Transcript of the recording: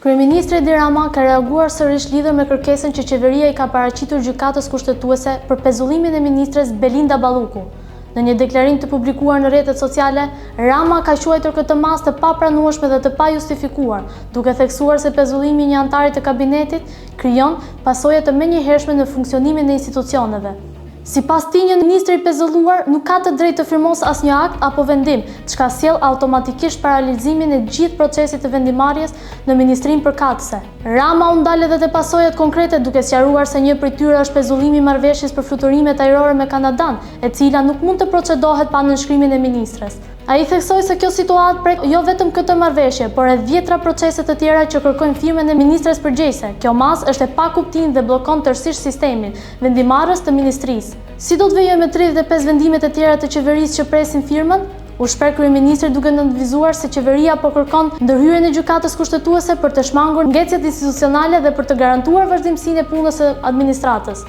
Kryeministri Edi Rama ka reaguar sërish lidhur me kërkesën që qeveria i ka paraqitur gjykatës kushtetuese për pezullimin e ministres Belinda Balluku. Në një deklarim të publikuar në rrjetet sociale, Rama ka quajtur këtë masë të papranueshme dhe të pajustifikuar, duke theksuar se pezullimi i një antari të kabinetit krijon pasoja të menjëhershme në funksionimin e institucioneve. Sipas tij, një ministër i pezulluar nuk ka të drejtë të firmosë asnjë akt apo vendim, çka sjell automatikisht paralizimin e gjithë procesit të vendimarrjes në ministrinë përkatëse. Rama u ndal edhe te pasojat konkrete, duke sqaruar se një prej tyre është pezullimi i marrëveshjes për fluturimet ajrore me Kanadan, e cila nuk mund të procedohet pa nënshkrimin e ministres. Ai theksoi se kjo situatë prek jo vetëm këtë marrëveshje, por edhe 10 procese të tjera që kërkojnë firmën e ministres përgjegjëse. Kjo masë është e pakuptim dhe bllokon tërësisht sistemin vendimarrës të ministrisë. Si do të vijojë me 35 vendimet e tjera të qeverisë që presin firmën? U shpreh kryeministri duke nënvizuar se qeveria po kërkon ndërhyrjen e gjykatës kushtetuese për të shmangur ngecjet institucionale dhe për të garantuar vazhdimsinë e punës së administratës.